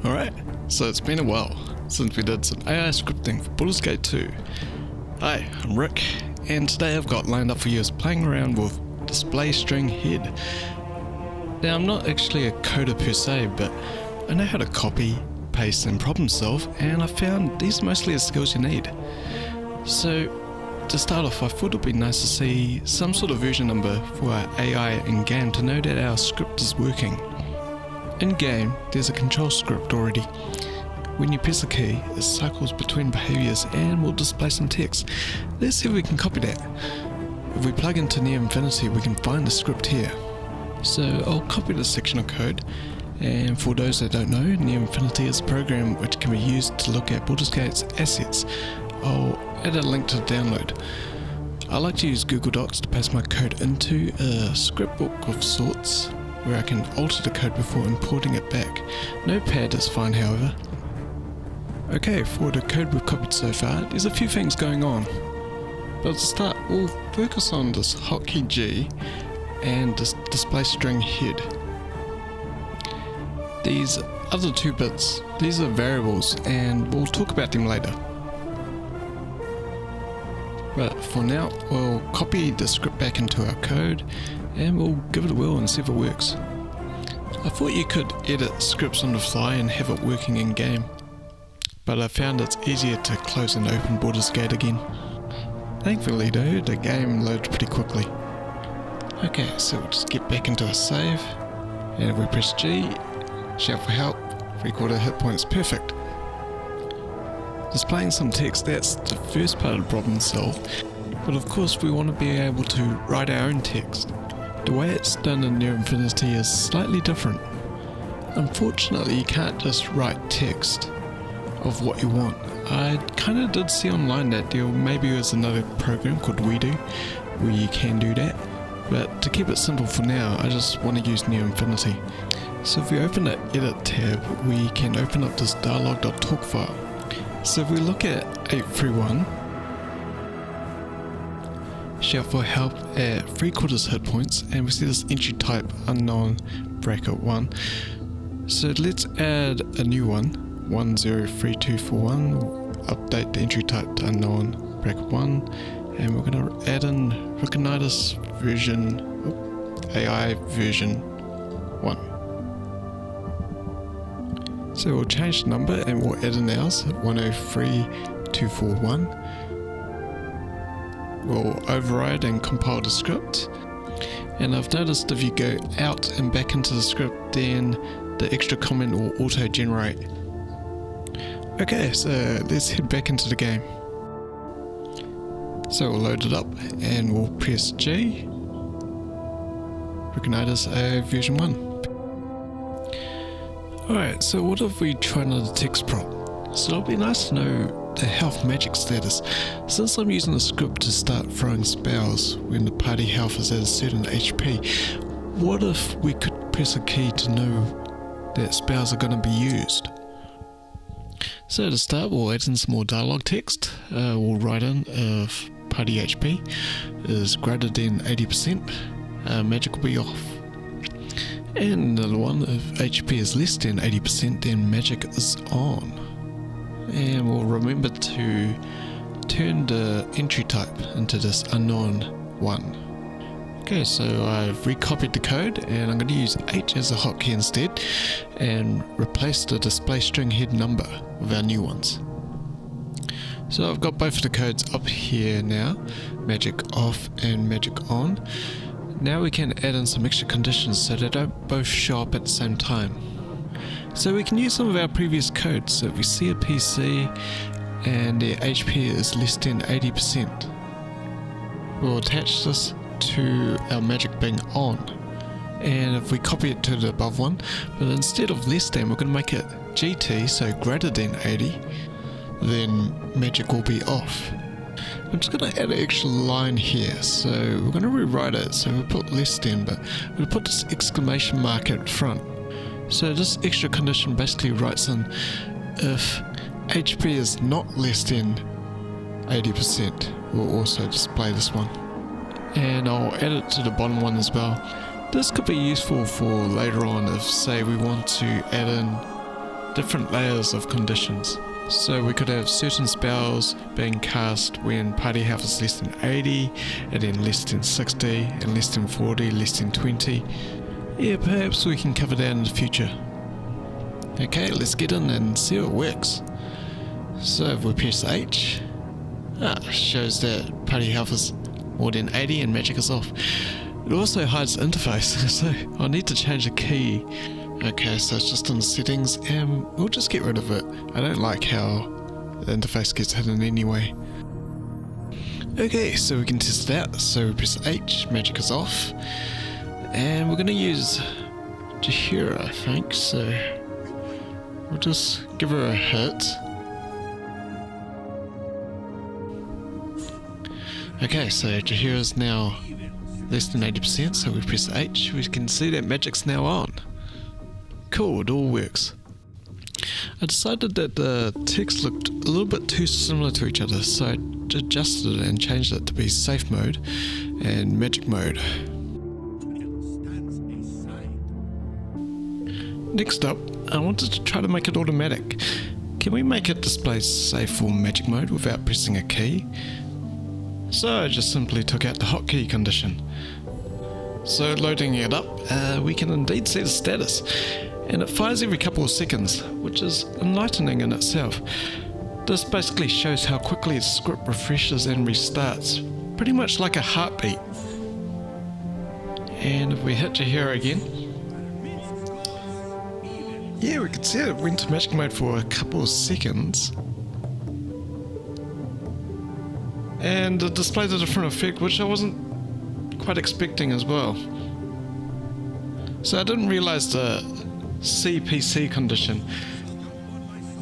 Alright, so it's been a while since we did some AI scripting for Baldur's Gate 2. Hi, I'm Rick, and today I've got lined up for you is playing around with DisplayStringHead. Now I'm not actually a coder per se, but I know how to copy, paste and problem solve, and I found these are mostly the skills you need. So to start off, I thought it would be nice to see some sort of version number for our AI in-game to know that our script is working. In-game, there's a control script already. When you press a key, it cycles between behaviors and will display some text. Let's see if we can copy that. If we plug into Near Infinity, we can find the script here. So I'll copy this section of code, and for those that don't know, Near Infinity is a program which can be used to look at Baldur's Gate's assets. I'll add a link to the download. I like to use Google Docs to paste my code into a script book of sorts, where I can alter the code before importing it back. Notepad is fine, however. Okay, for the code we've copied so far, there's a few things going on. But to start, we'll focus on this hotkey G and this DisplayStringHead. These other two bits, these are variables, and we'll talk about them later. But for now, we'll copy the script back into our code, and we'll give it a whirl and see if it works. I thought you could edit scripts on the fly and have it working in game, but I found it's easier to close and open Baldur's Gate again. Thankfully though, the game loads pretty quickly. Okay, so we'll just get back into a save, and if we press G, shout for help, 3/4 hit points, perfect. Displaying some text, that's the first part of the problem solved, but of course we want to be able to write our own text. The way it's done in Near Infinity is slightly different. Unfortunately, you can't just write text of what you want. I kinda did see online that there maybe is another program called WeDo where you can do that, but to keep it simple for now, I just want to use Near Infinity. So if we open the Edit tab, we can open up this Dialog.tlk file. So if we look at 831, shout for help at 3/4 hit points, and we see this entry type unknown (1). So let's add a new one, 103241, update the entry type to unknown (1), and we're going to add in Riconidas version, AI version 1. So we'll change the number and we'll add in ours, 103241. We'll override and compile the script, and I've noticed if you go out and back into the script, then the extra comment will auto generate. Okay, so let's head back into the game. So we'll load it up and we'll press G, Riconidas version 1. Alright, so what if we try another text prompt? So it'll be nice to know the health magic status. Since I'm using the script to start throwing spells when the party health is at a certain HP, what if we could press a key to know that spells are going to be used? So to start, we'll add in some more dialogue text. We'll write in if party HP is greater than 80%, magic will be off. And another one, if HP is less than 80%, then magic is on. And we'll remember to turn the entry type into this unknown 1. Okay, so I've recopied the code, and I'm going to use H as a hotkey instead, and replace the DisplayStringHead number with our new ones. So I've got both of the codes up here now, magic off and magic on. Now we can add in some extra conditions so they don't both show up at the same time. So we can use some of our previous code. So if we see a PC and their HP is less than 80%, we'll attach this to our magic being on. And if we copy it to the above one, but instead of less than, we're going to make it GT, so greater than 80, then magic will be off. I'm just going to add an extra line here, so we're going to rewrite it, so we'll put less than, but we'll put this exclamation mark at front. So this extra condition basically writes in if HP is not less than 80%, we'll also display this one. And I'll add it to the bottom one as well. This could be useful for later on if, say, we want to add in different layers of conditions. So we could have certain spells being cast when party health is less than 80, and then less than 60, and less than 40, less than 20. Yeah, perhaps we can cover that in the future. Okay, let's get in and see how it works. So if we press H, shows that party health is more than 80 and magic is off. It also hides the interface, so I'll need to change the key. Okay, so it's just in the settings, and we'll just get rid of it. I don't like how the interface gets hidden anyway. Okay, so we can test it out. So we press H, magic is off, and we're going to use Jahira, I think, so we'll just give her a hit. Okay, so Jahira's now less than 80%, so we press H, we can see that magic's now on. Cool, it all works. I decided that the text looked a little bit too similar to each other, so I adjusted it and changed it to be safe mode and magic mode. Next up, I wanted to try to make it automatic. Can we make it display safe or magic mode without pressing a key? So I just simply took out the hotkey condition. So loading it up, we can indeed see the status, and it fires every couple of seconds, which is enlightening in itself. This basically shows how quickly the script refreshes and restarts, pretty much like a heartbeat. And if we hit Jahira again, yeah, we can see it went to magic mode for a couple of seconds. And it displayed a different effect, which I wasn't quite expecting as well. So I didn't realise the CPC condition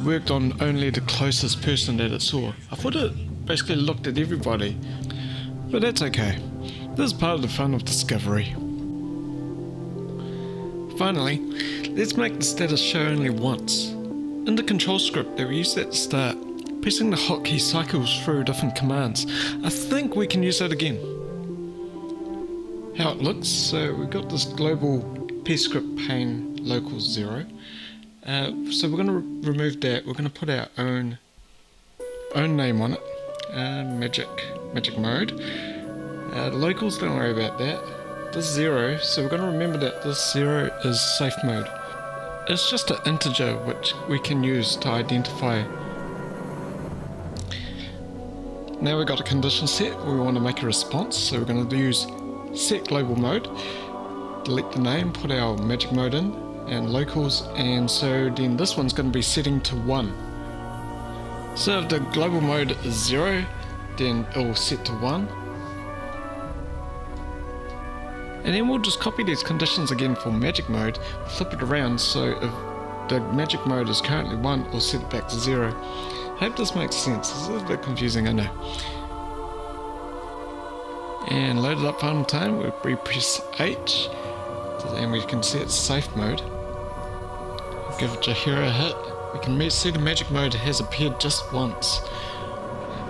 worked on only the closest person that it saw. I thought it basically looked at everybody, but that's okay. This is part of the fun of discovery. Finally, let's make the status show only once. In the control script that we used at the start, pressing the hotkey cycles through different commands. I think we can use that again. How it looks, so we've got this global pscript pane local 0. So we're going to remove that. We're going to put our own name on it. Magic mode. The locals, don't worry about that. This 0, so we're going to remember that this 0 is safe mode. It's just an integer which we can use to identify. Now we've got a condition set, we want to make a response, so we're going to use set global mode, delete the name, put our magic mode in, and locals, and so then this one's going to be setting to 1. So if the global mode is 0, then it will set to 1. And then we'll just copy these conditions again for magic mode, flip it around, so if the magic mode is currently 1, we'll set it back to 0. I hope this makes sense. It's a little bit confusing, I know. And load it up one time, we press H, and we can see it's safe mode. Give Jahira a hit. We can see the magic mode has appeared just once.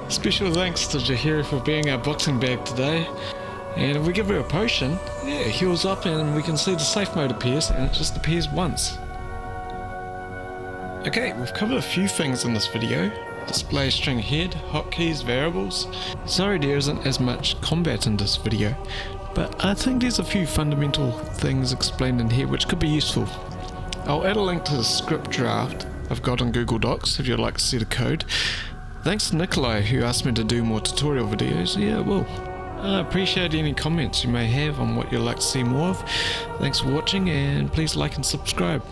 Special thanks to Jahira for being our boxing bag today. And if we give her a potion, yeah, it heals up and we can see the safe mode appears, and it just appears once. Okay, we've covered a few things in this video. DisplayStringHead, hotkeys, variables. Sorry there isn't as much combat in this video, but I think there's a few fundamental things explained in here which could be useful. I'll add a link to the script draft I've got on Google Docs if you'd like to see the code. Thanks to Nikolai who asked me to do more tutorial videos. Yeah, well, I appreciate any comments you may have on what you'd like to see more of. Thanks for watching, and please like and subscribe.